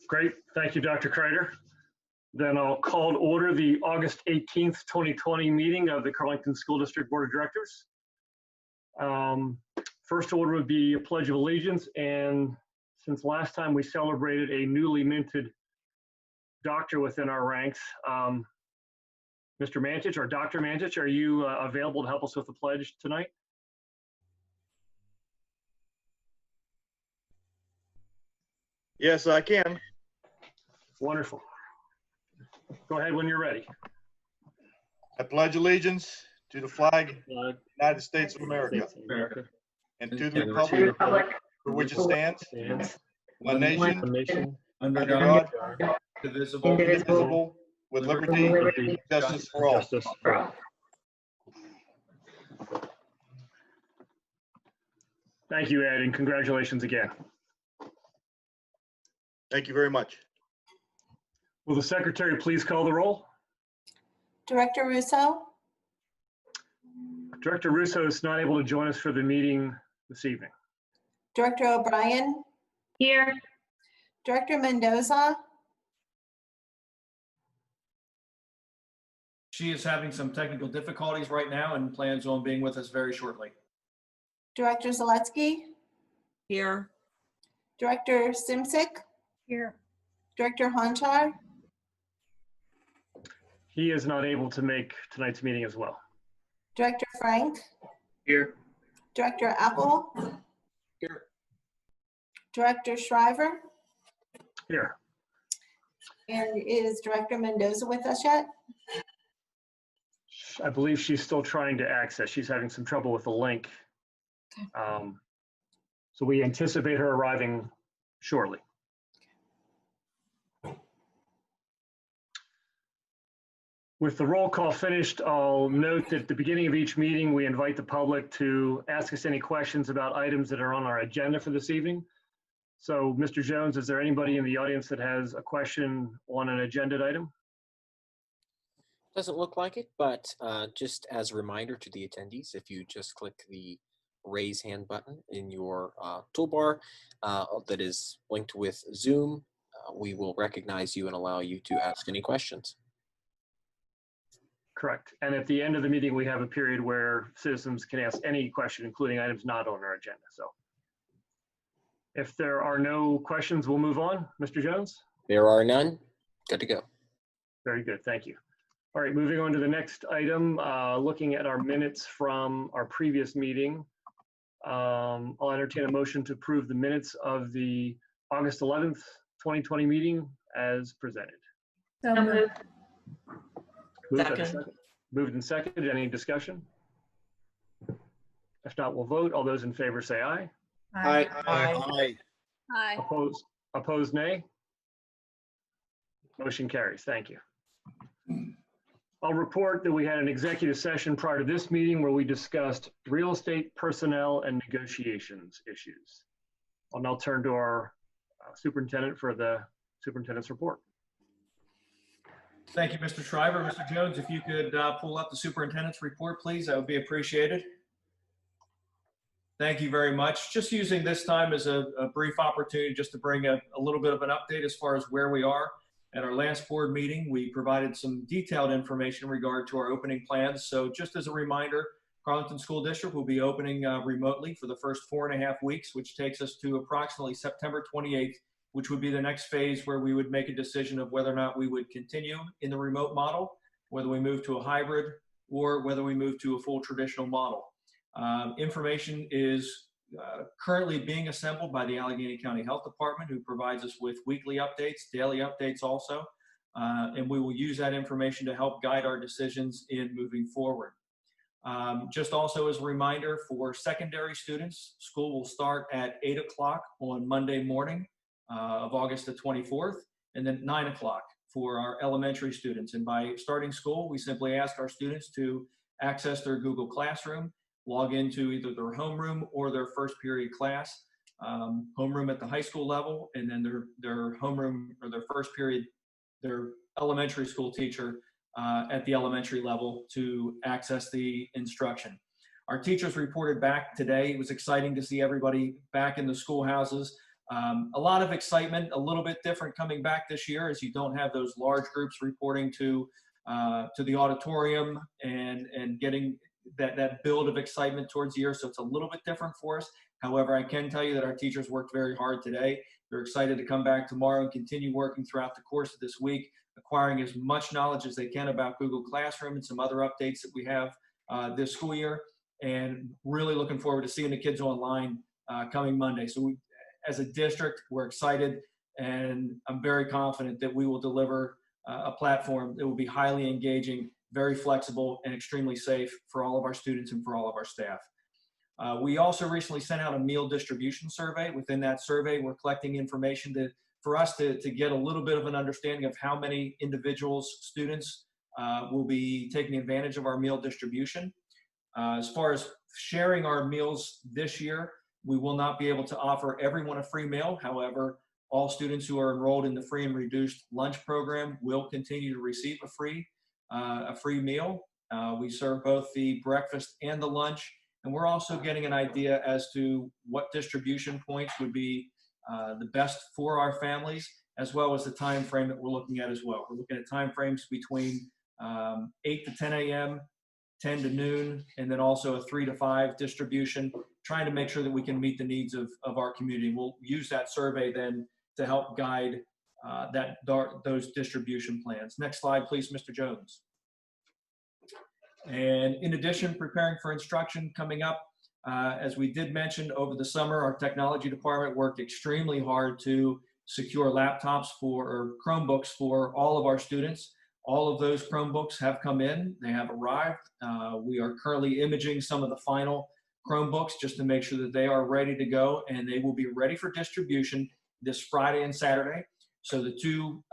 Great. Thank you, Dr. Kreider. Then I'll call to order the August 18th, 2020 meeting of the Carlynton School District Board of Directors. First order would be a Pledge of Allegiance. And since last time we celebrated a newly minted doctor within our ranks, Mr. Mantich or Dr. Mantich, are you available to help us with the pledge tonight? Yes, I can. Wonderful. Go ahead when you're ready. I pledge allegiance to the flag of the United States of America and to the republic for which it stands, one nation, under God, indivisible, with liberty and justice for all. Thank you, Ed, and congratulations again. Thank you very much. Will the secretary please call the roll? Director Russo, Director Russo is not able to join us for the meeting this evening. Director O'Brien, Here. Director Mendoza, She is having some technical difficulties right now and plans on being with us very shortly. Director Zaletsky, Here. Director Simsik, Here. Director Honchar, He is not able to make tonight's meeting as well. Director Frank, Here. Director Apple, Here. Director Shriver, Here. and is Director Mendoza with us yet? I believe she's still trying to access. She's having some trouble with the link. So we anticipate her arriving shortly. With the roll call finished, I'll note that at the beginning of each meeting, we invite the public to ask us any questions about items that are on our agenda for this evening. So, Mr. Jones, is there anybody in the audience that has a question on an agenda item? Doesn't look like it, but just as a reminder to the attendees, if you just click the raise hand button in your toolbar that is linked with Zoom, we will recognize you and allow you to ask any questions. Correct. And at the end of the meeting, we have a period where citizens can ask any question, including items not on our agenda. So if there are no questions, we'll move on. Mr. Jones? There are none. Good to go. Very good. Thank you. All right, moving on to the next item, looking at our minutes from our previous meeting. I'll entertain a motion to approve the minutes of the August 11th, 2020 meeting as presented. So moved. Moved and seconded. Any discussion? If not, we'll vote. All those in favor say aye. Aye. Aye. Opposed, nay. Motion carries. Thank you. I'll report that we had an executive session prior to this meeting where we discussed real estate, personnel, and negotiations issues. I'll now turn to our superintendent for the superintendent's report. Thank you, Mr. Shriver. Mr. Jones, if you could pull up the superintendent's report, please, that would be appreciated. Thank you very much. Just using this time as a brief opportunity just to bring a little bit of an update as far as where we are. At our last board meeting, we provided some detailed information in regard to our opening plans. So just as a reminder, Carlynton School District will be opening remotely for the first 4.5 weeks, which takes us to approximately September 28th, which would be the next phase where we would make a decision of whether or not we would continue in the remote model, whether we move to a hybrid, or whether we move to a full traditional model. Information is currently being assembled by the Allegheny County Health Department, who provides us with weekly updates, daily updates also, and we will use that information to help guide our decisions in moving forward. Just also as a reminder for secondary students, school will start at 8 o'clock on Monday morning of August the 24th, and then 9 o'clock for our elementary students. And by starting school, we simply ask our students to access their Google Classroom, log into either their homeroom or their first period class, homeroom at the high school level, and then their homeroom or their first period, their elementary school teacher at the elementary level to access the instruction. Our teachers reported back today. It was exciting to see everybody back in the schoolhouses. A lot of excitement, a little bit different coming back this year as you don't have those large groups reporting to the auditorium and getting that build of excitement towards the year. So it's a little bit different for us. However, I can tell you that our teachers worked very hard today. They're excited to come back tomorrow and continue working throughout the course of this week, acquiring as much knowledge as they can about Google Classroom and some other updates that we have this school year, and really looking forward to seeing the kids online coming Monday. So we, as a district, we're excited, and I'm very confident that we will deliver a platform that will be highly engaging, very flexible, and extremely safe for all of our students and for all of our staff. We also recently sent out a meal distribution survey. Within that survey, we're collecting information for us to get a little bit of an understanding of how many individuals, students will be taking advantage of our meal distribution. As far as sharing our meals this year, we will not be able to offer everyone a free meal. However, all students who are enrolled in the free and reduced lunch program will continue to receive a free meal. We serve both the breakfast and the lunch. And we're also getting an idea as to what distribution points would be the best for our families, as well as the time frame that we're looking at as well. We're looking at time frames between 8 to 10 a.m., 10 to noon, and then also a 3 to 5 distribution, trying to make sure that we can meet the needs of our community. We'll use that survey then to help guide those distribution plans. Next slide, please, Mr. Jones. And in addition, preparing for instruction coming up, as we did mention over the summer, our technology department worked extremely hard to secure laptops or Chromebooks for all of our students. All of those Chromebooks have come in, they have arrived. We are currently imaging some of the final Chromebooks just to make sure that they are ready to go, and they will be ready for distribution this Friday and Saturday. So the two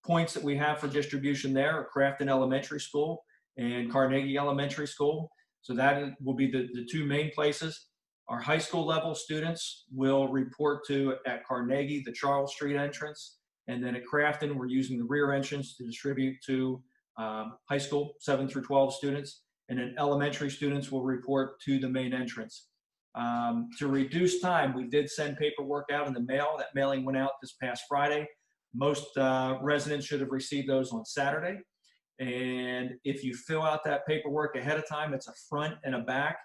points that we have for distribution there are Crafton Elementary School and Carnegie Elementary School. So that will be the two main places. Our high school level students will report to at Carnegie, the Charles Street entrance. And then at Crafton, we're using the rear entrance to distribute to high school 7 through 12 students. And then elementary students will report to the main entrance. To reduce time, we did send paperwork out in the mail. That mailing went out this past Friday. Most residents should have received those on Saturday. And if you fill out that paperwork ahead of time, it's a front and a back.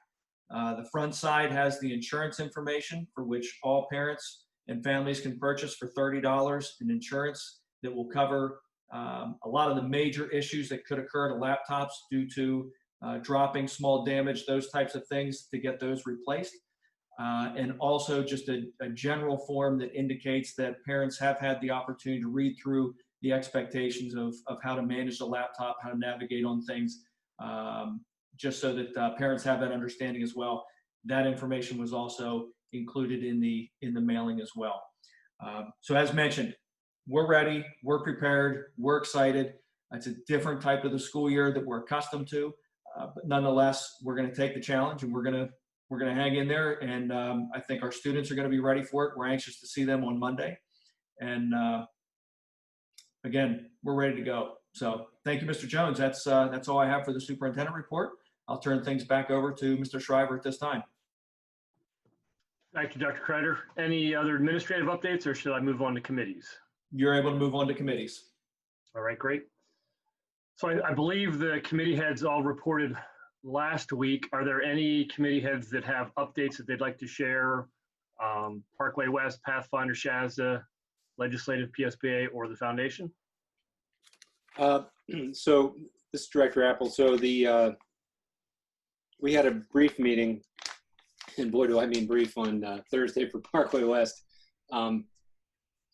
The front side has the insurance information for which all parents and families can purchase for $30 in insurance that will cover a lot of the major issues that could occur to laptops due to dropping, small damage, those types of things, to get those replaced. And also just a general form that indicates that parents have had the opportunity to read through the expectations of how to manage the laptop, how to navigate on things, just so that parents have that understanding as well. That information was also included in the mailing as well. So as mentioned, we're ready, we're prepared, we're excited. It's a different type of the school year that we're accustomed to, but nonetheless, we're going to take the challenge and we're going to hang in there. And I think our students are going to be ready for it. We're anxious to see them on Monday. And again, we're ready to go. So thank you, Mr. Jones. That's all I have for the superintendent report. I'll turn things back over to Mr. Shriver at this time. Thank you, Dr. Kreider. Any other administrative updates, or should I move on to committees? You're able to move on to committees. All right, great. So I believe the committee heads all reported last week. Are there any committee heads that have updates that they'd like to share? Parkway West, Pathfinder, Shasta, Legislative, PSBA, or the Foundation? So this is Director Apple. So we had a brief meeting, and boy, do I mean brief, on Thursday for Parkway West. I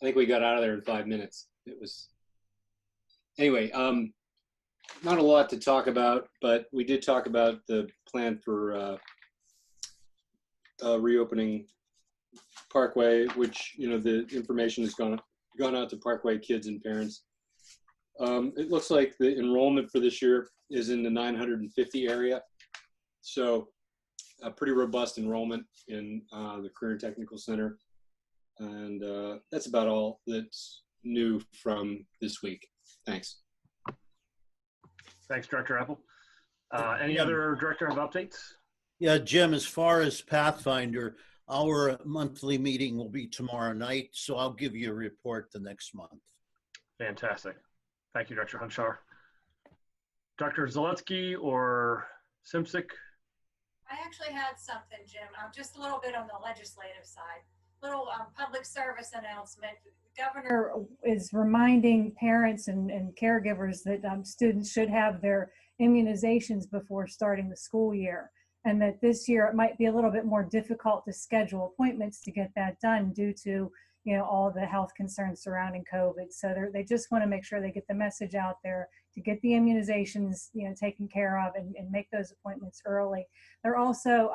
think we got out of there in 5 minutes. It was, anyway, not a lot to talk about, but we did talk about the plan for reopening Parkway, which, you know, the information has gone out to Parkway kids and parents. It looks like the enrollment for this year is in the 950 area. So a pretty robust enrollment in the Career and Technical Center. And that's about all that's new from this week. Thanks. Thanks, Director Apple. Any other director have updates? Yeah, Jim, as far as Pathfinder, Our monthly meeting will be tomorrow night, so I'll give you a report the next month. Fantastic. Thank you, Dr. Hunchar. Dr. Zaletsky or Simsik? I actually had something, Jim. Just a little bit on the legislative side. Little public service announcement. The governor Is reminding parents and caregivers that students should have their immunizations before starting the school year, and that this year it might be a little bit more difficult to schedule appointments to get that done due to all the health concerns surrounding COVID. So they just want to make sure they get the message out there to get the immunizations taken care of and make those appointments early. They're also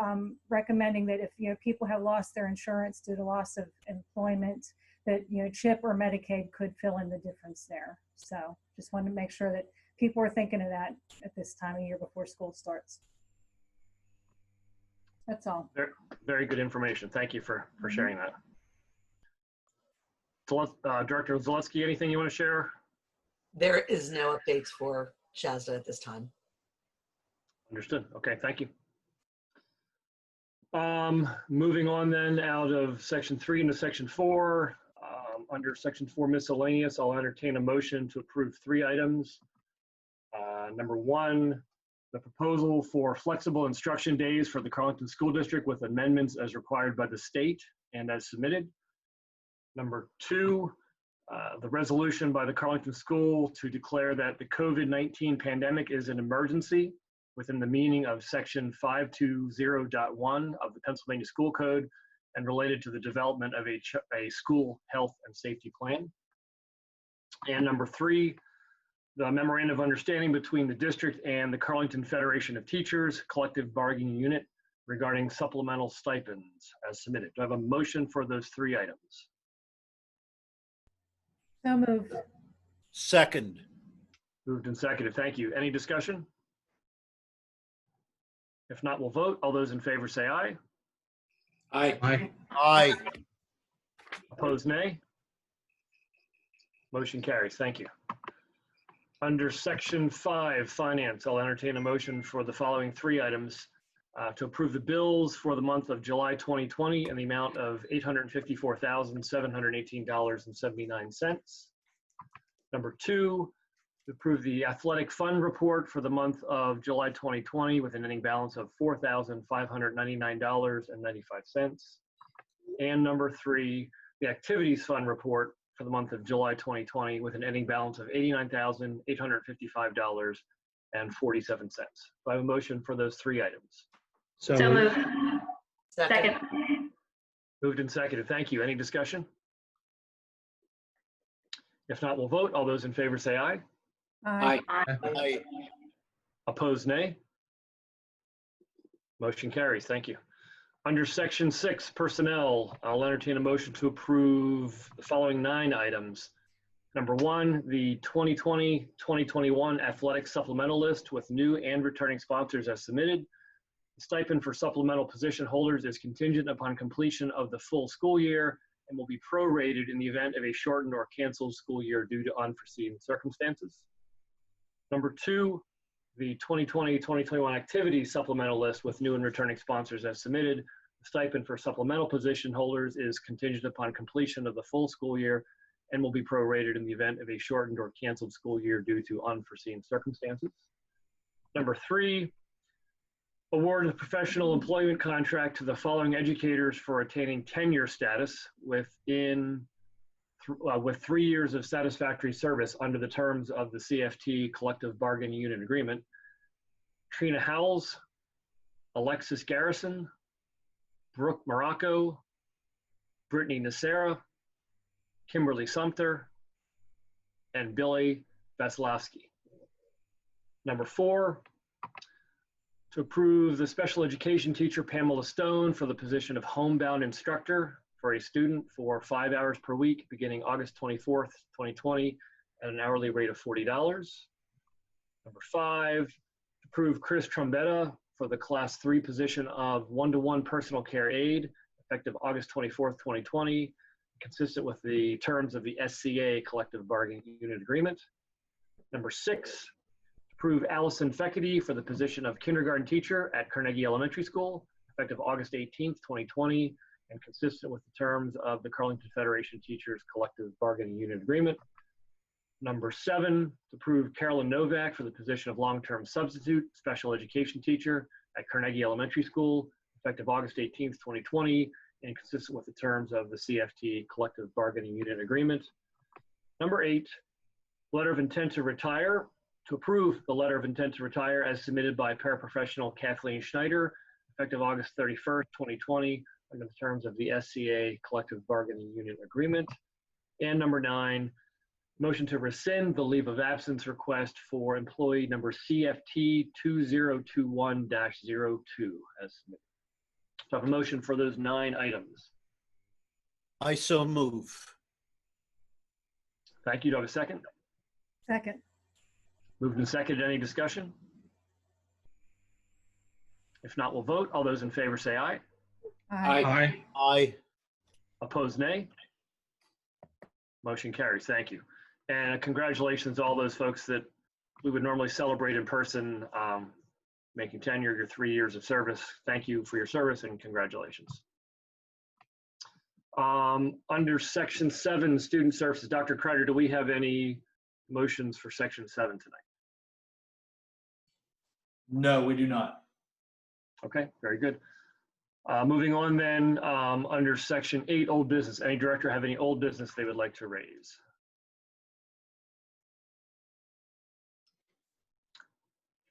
recommending that if people have lost their insurance due to loss of employment, that CHIP or Medicaid could fill in the difference there. So just wanted to make sure that people are thinking of that at this time of year before school starts. That's all. Very, very good information. Thank you for sharing that. Director Zaletsky, anything you want to share? There is no updates for Shasta at this time. Understood. Okay, thank you. Moving on then out of section 3 into section 4. Under section 4 miscellaneous, I'll entertain a motion to approve 3 items. Number 1, the proposal for flexible instruction days for the Carlynton School District with amendments as required by the state and as submitted. Number 2, the resolution by the Carlynton School to declare that the COVID-19 pandemic is an emergency within the meaning of section 520.1 of the Pennsylvania School Code and related to the development of a school health and safety plan. And number 3, the memorandum of understanding between the district and the Carlynton Federation of Teachers collective bargaining unit regarding supplemental stipends as submitted. Do I have a motion for those 3 items? So moved. Second. Moved and seconded. Thank you. Any discussion? If not, we'll vote. All those in favor say aye. Aye. Aye. Aye. Opposed, nay. Motion carries. Thank you. Under section 5, finance, I'll entertain a motion for the following 3 items. To approve the bills for the month of July 2020 in the amount of $854,718.79. Number 2, to approve the athletic fund report for the month of July 2020 with an ending balance of $4,599.95. And number 3, the activities fund report for the month of July 2020 with an ending balance of $89,855.47. Do I have a motion for those 3 items? So moved. Second. Moved and seconded. Thank you. Any discussion? If not, we'll vote. All those in favor say aye. Aye. Aye. Opposed, nay. Motion carries. Thank you. Under section 6, personnel, I'll entertain a motion to approve the following 9 items. Number 1, the 2020-2021 athletic supplemental list with new and returning sponsors as submitted. The stipend for supplemental position holders is contingent upon completion of the full school year and will be prorated in the event of a shortened or canceled school year due to unforeseen circumstances. Number 2, the 2020-2021 activities supplemental list with new and returning sponsors as submitted. The stipend for supplemental position holders is contingent upon completion of the full school year and will be prorated in the event of a shortened or canceled school year due to unforeseen circumstances. Number 3, award a professional employment contract to the following educators for attaining tenure status with 3 years of satisfactory service under the terms of the CFT Collective Bargaining Unit Agreement. Trina Howells, Alexis Garrison, Brooke Morocco, Brittany Nacera, Kimberly Sumter, and Billy Vasilowski. Number 4, to approve the special education teacher Pamela Stone for the position of homebound instructor for a student for 5 hours per week beginning August 24th, 2020 at an hourly rate of $40. Number 5, to approve Chris Trombetta for the class 3 position of one-to-one personal care aide effective August 24th, 2020, consistent with the terms of the SCA Collective Bargaining Unit Agreement. Number 6, approve Allison Feckerty for the position of kindergarten teacher at Carnegie Elementary School, effective August 18th, 2020, and consistent with the terms of the Carlynton Federation Teachers Collective Bargaining Unit Agreement. Number 7, to approve Carolyn Novak for the position of long-term substitute special education teacher at Carnegie Elementary School, effective August 18th, 2020, and consistent with the terms of the CFT Collective Bargaining Unit Agreement. Number 8, letter of intent to retire, to approve the letter of intent to retire as submitted by paraprofessional Kathleen Schneider, effective August 31st, 2020, under the terms of the SCA Collective Bargaining Unit Agreement. And number 9, motion to rescind the leave of absence request for employee number CFT 2021-02 as submitted. So I have a motion for those 9 items. I so move. Thank you. Do I have a second? Second. Moved and seconded. Any discussion? If not, we'll vote. All those in favor say aye. Aye. Aye. Opposed, nay. Motion carries. Thank you. And congratulations to all those folks that we would normally celebrate in person, making tenure your 3 years of service. Thank you for your service and congratulations. Under section 7, student services, Dr. Kreider, do we have any motions for section 7 tonight? No, we do not. Okay, very good. Moving on then, under section 8, old business. Any director have any old business they would like to raise?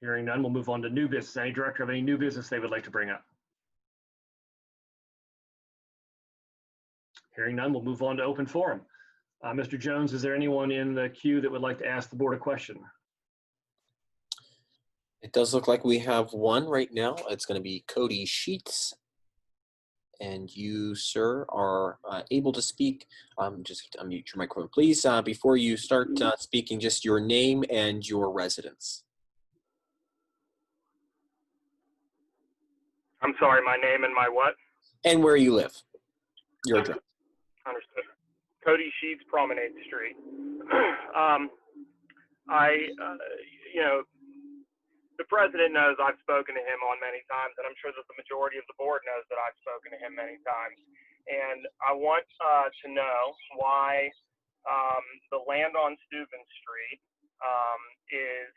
Hearing none, we'll move on to new business. Any director have any new business they would like to bring up? Hearing none, we'll move on to open forum. Mr. Jones, is there anyone in the queue that would like to ask the board a question? It does look like we have one right now. It's going to be Cody Sheets. And you, sir, are able to speak. Just unmute your microphone, please. Before you start speaking, just your name and your residence. I'm sorry, my name and my what? And where you live. Your address. Understood. Cody Sheets, Promenade Street. The president knows I've spoken to him on many times, and I'm sure that the majority of the board knows that I've spoken to him many times. And I want to know why the land on Steuben Street is,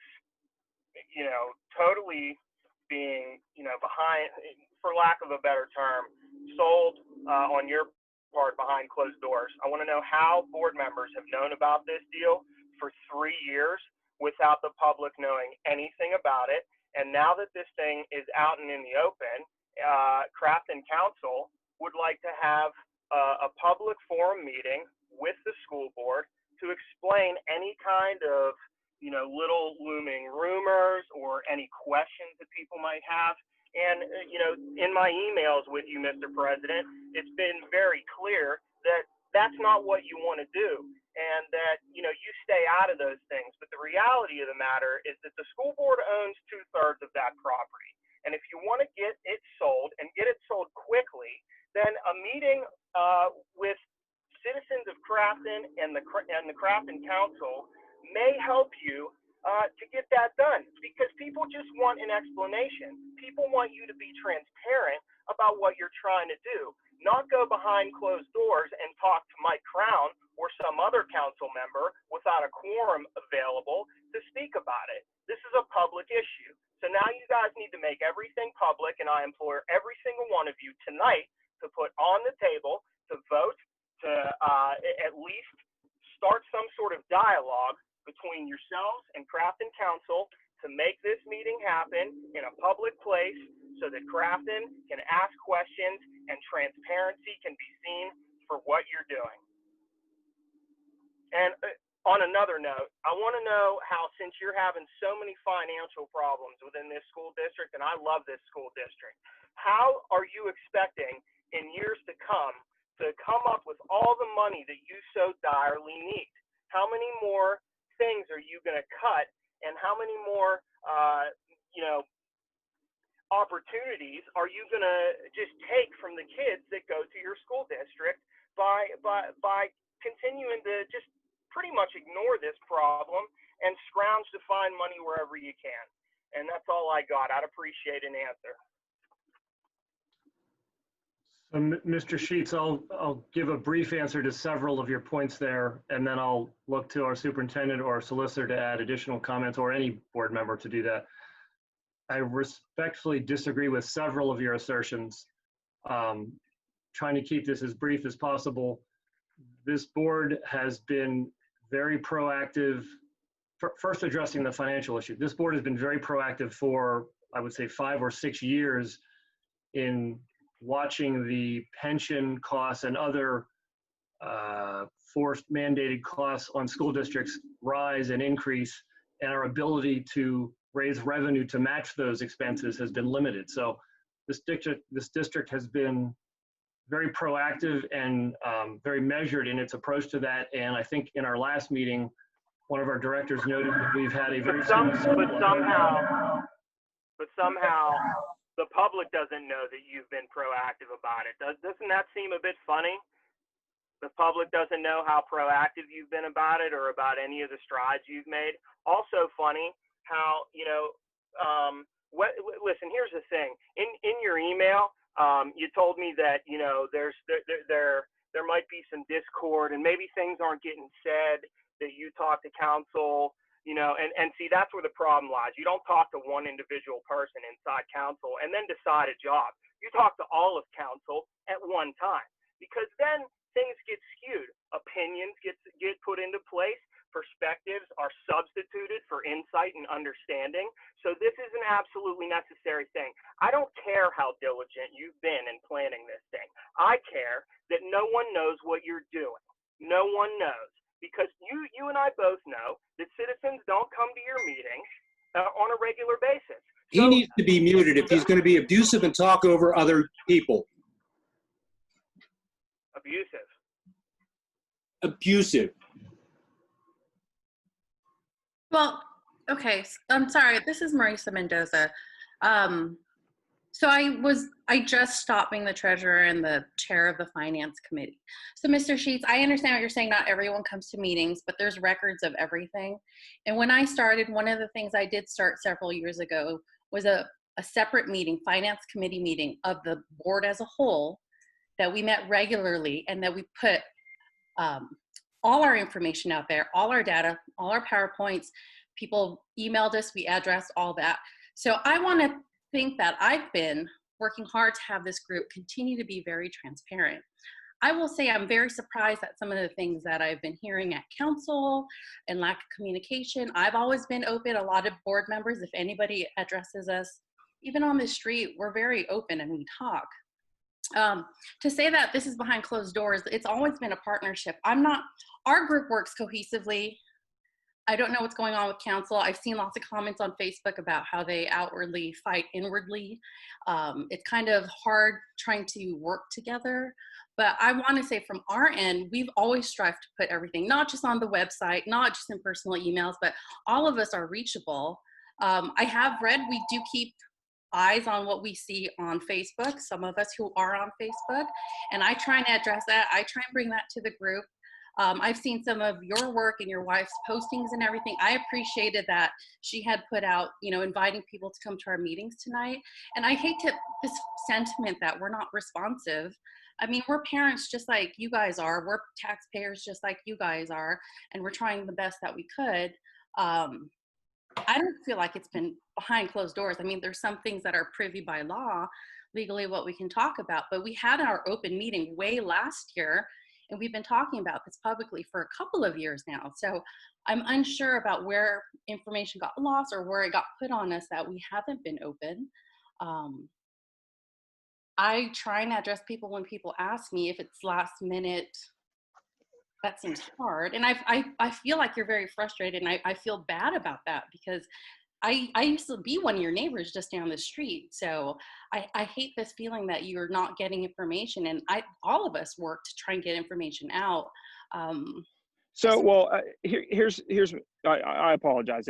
totally being, behind, for lack of a better term, sold on your part behind closed doors. I want to know how board members have known about this deal for 3 years without the public knowing anything about it. And now that this thing is out and in the open, Carlynton Council would like to have a public forum meeting with the school board to explain any kind of, little looming rumors or any questions that people might have. And, in my emails with you, Mr. President, it's been very clear that that's not what you want to do, and that, you stay out of those things. But the reality of the matter is that the school board owns 2/3 of that property. And if you want to get it sold and get it sold quickly, then a meeting with citizens of Carlynton and the Carlynton Council may help you to get that done, because people just want an explanation. People want you to be transparent about what you're trying to do, not go behind closed doors and talk to Mike Crown or some other council member without a quorum available to speak about it. This is a public issue. So now you guys need to make everything public, and I implore every single one of you tonight to put on the table, to vote, to at least start some sort of dialogue between yourselves and Carlynton Council to make this meeting happen in a public place so that Carlynton can ask questions and transparency can be seen for what you're doing. And on another note, I want to know how, since you're having so many financial problems within this school district, and I love this school district, how are you expecting in years to come up with all the money that you so direly need? How many more things are you going to cut, and how many more opportunities are you going to just take from the kids that go to your school district by continuing to just pretty much ignore this problem and scrounge to find money wherever you can? And that's all I got. I'd appreciate an answer. So, Mr. Sheets, I'll give a brief answer to several of your points there, and then I'll look to our superintendent or our solicitor to add additional comments, or any board member to do that. I respectfully disagree with several of your assertions. Trying to keep this as brief as possible. This board has been very proactive. First, addressing the financial issue. This board has been very proactive for, I would say, 5 or 6 years in watching the pension costs and other forced mandated costs on school districts rise and increase, and our ability to raise revenue to match those expenses has been limited. So this district has been very proactive and very measured in its approach to that. And I think in our last meeting, one of our directors noted that we've had a very but somehow the public doesn't know that you've been proactive about it. Doesn't that seem a bit funny? The public doesn't know how proactive you've been about it or about any of the strides you've made. Also funny how, listen, here's the thing. In your email, you told me that, there might be some discord and maybe things aren't getting said, that you talk to council, and see, that's where the problem lies. You don't talk to one individual person inside council and then decide a job. You talk to all of council at one time, because then things get skewed. Opinions get put into place. Perspectives are substituted for insight and understanding. So this is an absolutely necessary thing. I don't care how diligent you've been in planning this thing. I care that no one knows what you're doing. No one knows. Because you and I both know that citizens don't come to your meetings on a regular basis. He needs to be muted if he's going to be abusive and talk over other people. Abusive. Abusive. Well, okay. I'm sorry. This is Marisa Mendoza. So I just stopped being the treasurer and the chair of the finance committee. So Mr. Sheets, I understand what you're saying. Not everyone comes to meetings, but there's records of everything. And when I started, one of the things I did start several years ago was a separate meeting, finance committee meeting of the board as a whole, that we met regularly and that we put all our information out there, all our data, all our PowerPoints. People emailed us, we addressed all that. So I want to think that I've been working hard to have this group continue to be very transparent. I will say I'm very surprised at some of the things that I've been hearing at council and lack of communication. I've always been open. A lot of board members, if anybody addresses us, even on the street, we're very open and we talk. To say that this is behind closed doors, it's always been a partnership. Our group works cohesively. I don't know what's going on with council. I've seen lots of comments on Facebook about how they outwardly fight inwardly. It's kind of hard trying to work together. But I want to say from our end, we've always strived to put everything, not just on the website, not just in personal emails, but all of us are reachable. I have read, we do keep eyes on what we see on Facebook, some of us who are on Facebook, and I try and address that. I try and bring that to the group. I've seen some of your work and your wife's postings and everything. I appreciated that she had put out, inviting people to come to our meetings tonight. And I hate this sentiment that we're not responsive. I mean, we're parents just like you guys are. We're taxpayers just like you guys are. And we're trying the best that we could. I don't feel like it's been behind closed doors. I mean, there's some things that are privy by law, legally what we can talk about. But we had our open meeting way last year. And we've been talking about this publicly for a couple of years now. So I'm unsure about where information got lost or where it got put on us that we haven't been open. I try and address people when people ask me. If it's last minute, that seems hard. And I feel like you're very frustrated, and I feel bad about that because I used to be one of your neighbors just down the street. So I hate this feeling that you're not getting information, and all of us work to try and get information out. Here's I apologize.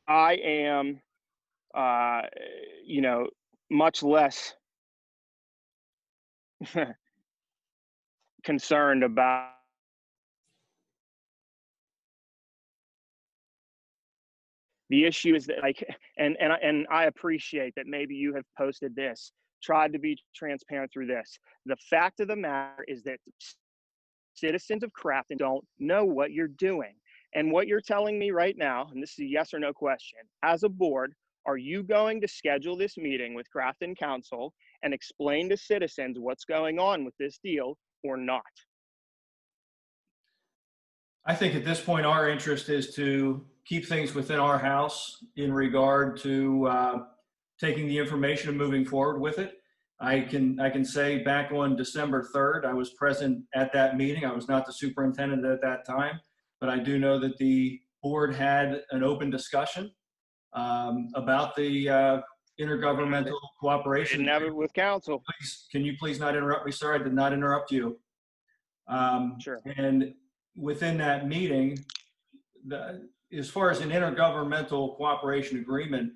I am, much less concerned about The issue is that like, and I appreciate that maybe you have posted this, tried to be transparent through this. The fact of the matter is that citizens of Carlynton don't know what you're doing. And what you're telling me right now, and this is a yes or no question, as a board, are you going to schedule this meeting with Carlynton Council and explain to citizens what's going on with this deal or not? I think at this point, our interest is to keep things within our house in regard to taking the information and moving forward with it. I can say back on December 3rd, I was present at that meeting. I was not the superintendent at that time, but I do know that the board had an open discussion about the intergovernmental cooperation. Didn't have it with council. Please, can you please not interrupt me, sir? I did not interrupt you. Sure. And within that meeting, as far as an intergovernmental cooperation agreement,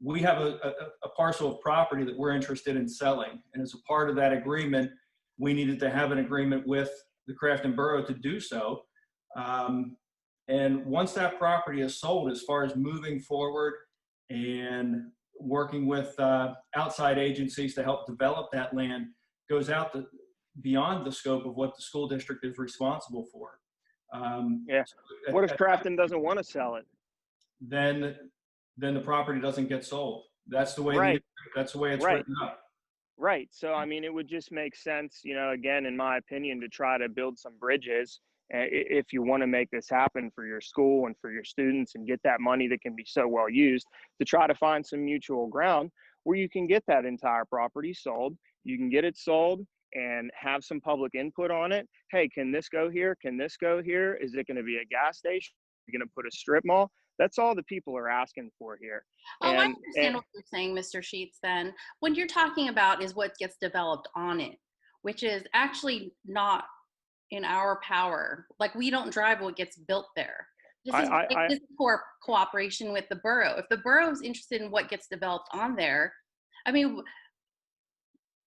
we have a parcel of property that we're interested in selling. And as a part of that agreement, we needed to have an agreement with the Carlynton Borough to do so. And once that property is sold, as far as moving forward and working with outside agencies to help develop that land, goes out beyond the scope of what the school district is responsible for. Yeah. What if Carlynton doesn't want to sell it? Then the property doesn't get sold. That's the way Right. That's the way it's Right. written up. Right. So, I mean, it would just make sense, you know, again, in my opinion, to try to build some bridges if you want to make this happen for your school and for your students and get that money that can be so well used, to try to find some mutual ground where you can get that entire property sold. You can get it sold and have some public input on it. Hey, can this go here? Can this go here? Is it going to be a gas station? Are you going to put a strip mall? That's all the people are asking for here. Oh, I understand what you're saying, Mr. Sheets, then. What you're talking about is what gets developed on it, which is actually not in our power. Like, we don't drive what gets built there. This is cooperation with the borough. If the borough is interested in what gets developed on there, I mean,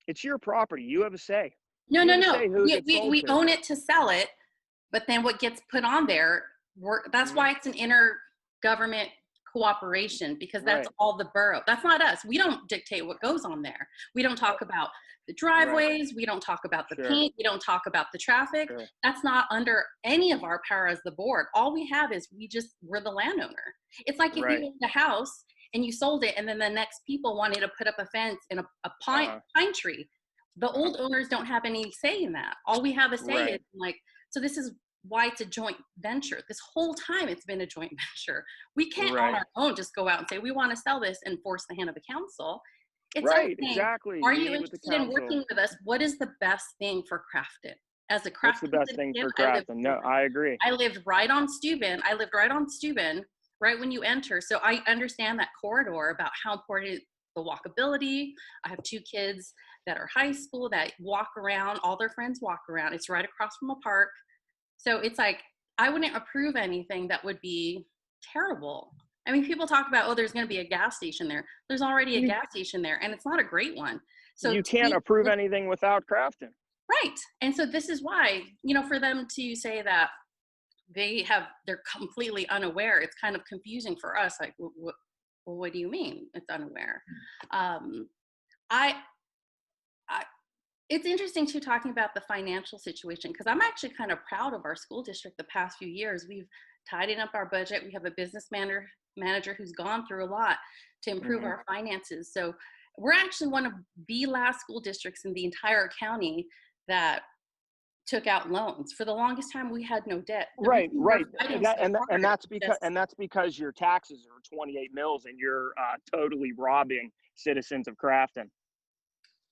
it's your property. You have a say. No. We own it to sell it, but then what gets put on there, that's why it's an intergovernment cooperation, because that's all the borough. That's not us. We don't dictate what goes on there. We don't talk about the driveways. We don't talk about the paint. We don't talk about the traffic. That's not under any of our power as the board. All we have is we're the landowner. It's like if you owned a house and you sold it, and then the next people wanted to put up a fence and a pine tree. The old owners don't have any say in that. All we have a say is like, so this is why it's a joint venture. This whole time it's been a joint venture. We can't on our own just go out and say, we want to sell this and force the hand of the council. It's like saying, exactly. Are you interested in working with us? What is the best thing for Carlynton? As a Carlynton, what's the best thing for Carlynton? No, I agree. I lived right on Steuben. Right when you enter. So I understand that corridor about how important the walkability. I have 2 kids that are high school that walk around. All their friends walk around. It's right across from a park. So it's like, I wouldn't approve anything that would be terrible. I mean, people talk about, there's going to be a gas station there. There's already a gas station there, and it's not a great one. So you can't approve anything without Carlynton. Right. And so this is why, for them to say that they're completely unaware, it's kind of confusing for us. Like, well, what do you mean it's unaware? It's interesting too, talking about the financial situation, because I'm actually kind of proud of our school district the past few years. We've tidied up our budget. We have a business manager who's gone through a lot to improve our finances. So we're actually one of the last school districts in the entire county that took out loans. For the longest time, we had no debt. Right. And that's because your taxes are 28 mils and you're totally robbing citizens of Carlynton.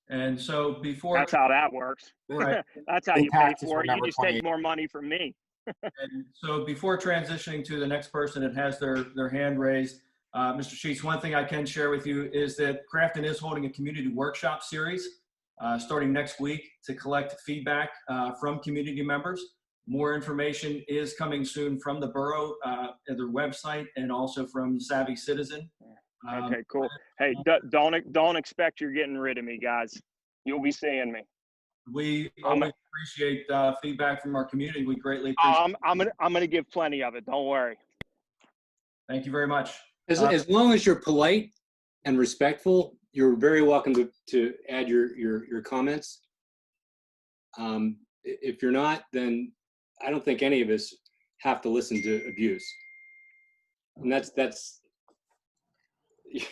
And so that's how that works. Right. That's how you pay for it. You just take more money from me. And so before transitioning to the next person that has their hand raised, Mr. Sheets, one thing I can share with you is that Carlynton is holding a community workshop series starting next week to collect feedback from community members. More information is coming soon from the borough at their website and also from Savvy Citizen. Okay, cool. Hey, don't expect you're getting rid of me, guys. You'll be seeing me. We always appreciate feedback from our community. We greatly appreciate. I'm gonna give plenty of it. Don't worry. Thank you very much. As long as you're polite and respectful, you're very welcome to add your comments. If you're not, then I don't think any of us have to listen to abuse. And that's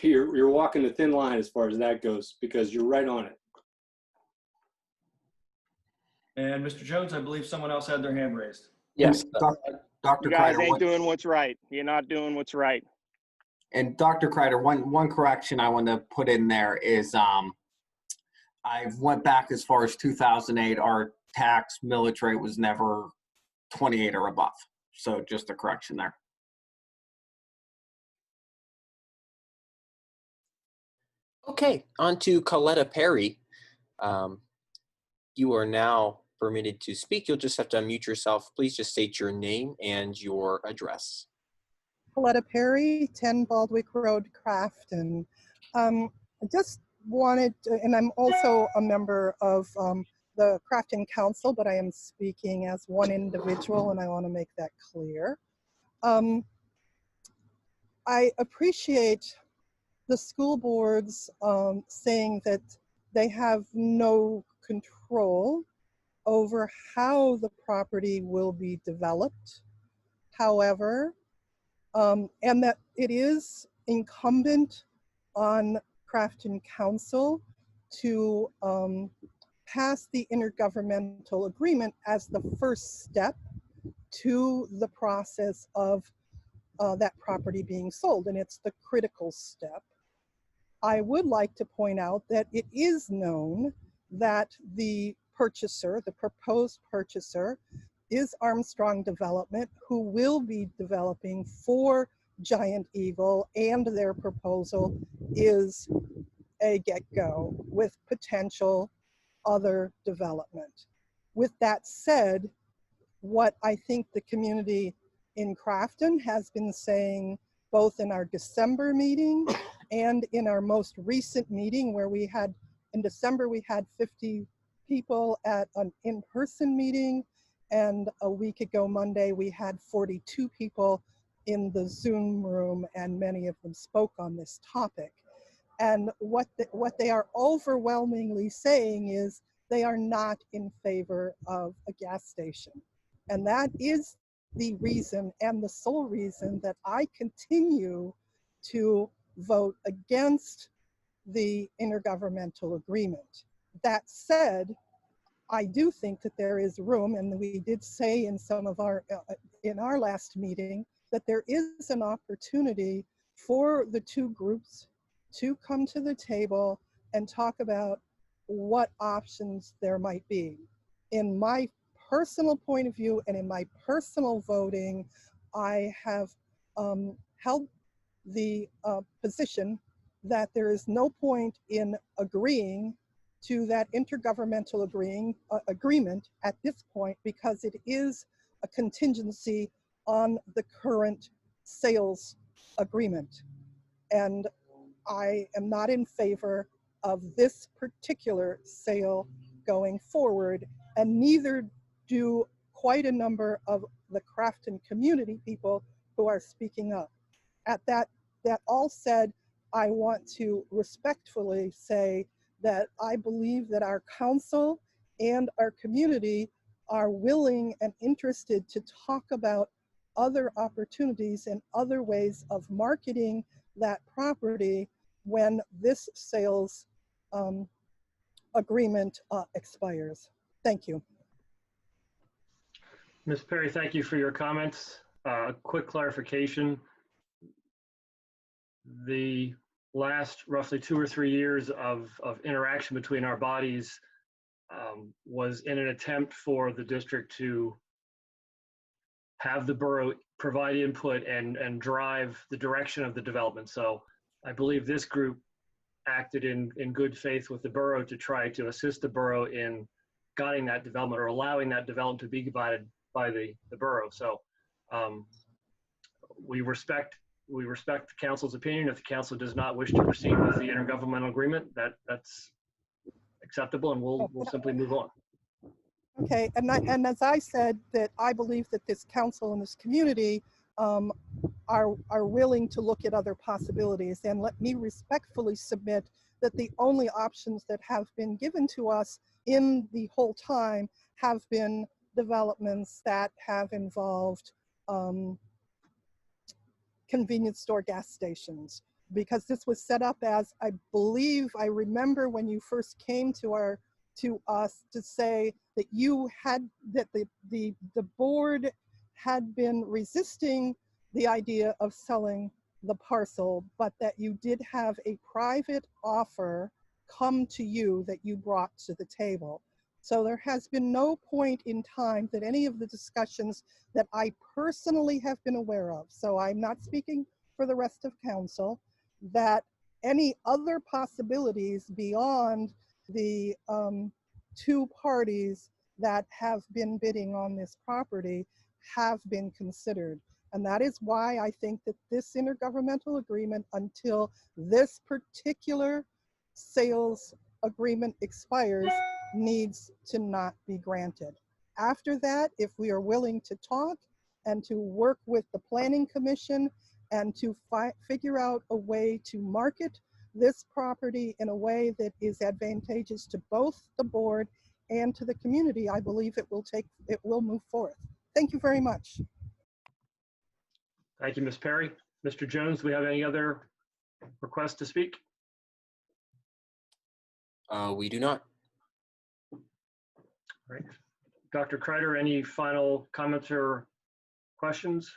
you're walking a thin line as far as that goes, because you're right on it. And Mr. Jones, I believe someone else had their hand raised. Yes. Dr. You guys Kreider, ain't doing what's right. You're not doing what's right. and Dr. Kreider, one correction I want to put in there is I went back as far as 2008. Our tax millage rate was never 28 or above. So just a correction there. Okay, on to Coletta Perry. You are now permitted to speak. You'll just have to unmute yourself. Please just state your name and your address. Coletta Perry, 10 Baldwick Road, Crafton. I just wanted to, and I'm also a member of the Crafton Council, but I am speaking as one individual, and I want to make that clear. I appreciate the school boards saying that they have no control over how the property will be developed. However, and that it is incumbent on Crafton Council to pass the intergovernmental agreement as the first step to the process of that property being sold, and it's the critical step. I would like to point out that it is known that the purchaser, the proposed purchaser, is Armstrong Development, who will be developing for Giant Eagle, and their proposal is a get-go with potential other development. With that said, what I think the community in Crafton has been saying, both in our December meeting and in our most recent meeting, where we had, in December, we had 50 people at an in-person meeting, and a week ago Monday, we had 42 people in the Zoom room, and many of them spoke on this topic. And what they are overwhelmingly saying is they are not in favor of a gas station. And that is the reason, and the sole reason, that I continue to vote against the intergovernmental agreement. That said, I do think that there is room, and we did say in some of our, in our last meeting, that there is an opportunity for the two groups to come to the table and talk about what options there might be. In my personal point of view and in my personal voting, I have held the position that there is no point in agreeing to that intergovernmental agreement at this point, because it is a contingency on the current sales agreement. And I am not in favor of this particular sale going forward, and neither do quite a number of the Crafton community people who are speaking up. At that all said, I want to respectfully say that I believe that our council and our community are willing and interested to talk about other opportunities and other ways of marketing that property when this sales agreement expires. Thank you. Ms. Perry, thank you for your comments. Quick clarification. The last roughly 2 or 3 years of interaction between our bodies was in an attempt for the district to have the borough provide input and drive the direction of the development. So I believe this group acted in good faith with the borough to try to assist the borough in guiding that development or allowing that development to be guided by the borough. So we respect the council's opinion. If the council does not wish to proceed with the intergovernmental agreement, that's acceptable, and we'll simply move on. Okay, and as I said, that I believe that this council and this community are willing to look at other possibilities. And let me respectfully submit that the only options that have been given to us in the whole time have been developments that have involved convenience store gas stations, because this was set up as, I believe, I remember when you first came to us to say that you had, that the board had been resisting the idea of selling the parcel, but that you did have a private offer come to you that you brought to the table. So there has been no point in time that any of the discussions that I personally have been aware of, so I'm not speaking for the rest of council, that any other possibilities beyond the two parties that have been bidding on this property have been considered. And that is why I think that this intergovernmental agreement, until this particular sales agreement expires, needs to not be granted. After that, if we are willing to talk and to work with the Planning Commission and to figure out a way to market this property in a way that is advantageous to both the board and to the community, I believe it will move forth. Thank you very much. Thank you, Ms. Perry. Mr. Jones, do we have any other requests to speak? We do not. All right. Dr. Kreider, any final comments or questions?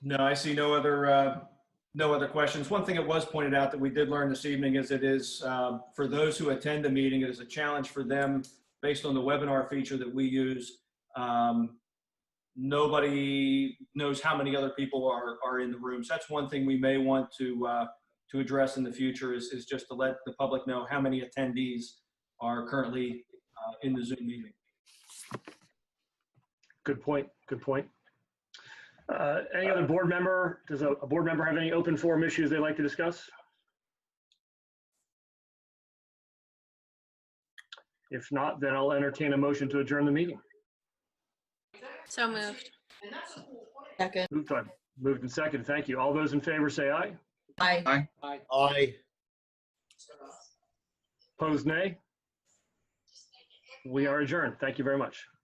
No, I see no other questions. One thing that was pointed out that we did learn this evening is it is, for those who attend the meeting, it is a challenge for them based on the webinar feature that we use. Nobody knows how many other people are in the room. So that's one thing we may want to address in the future is just to let the public know how many attendees are currently in the Zoom meeting. Good point. Good point. Any other board member? Does a board member have any open forum issues they'd like to discuss? If not, then I'll entertain a motion to adjourn the meeting. So moved. Second. Moved and second. Thank you. All those in favor say aye. Aye. Aye. Aye. Opposed, nay. We are adjourned. Thank you very much.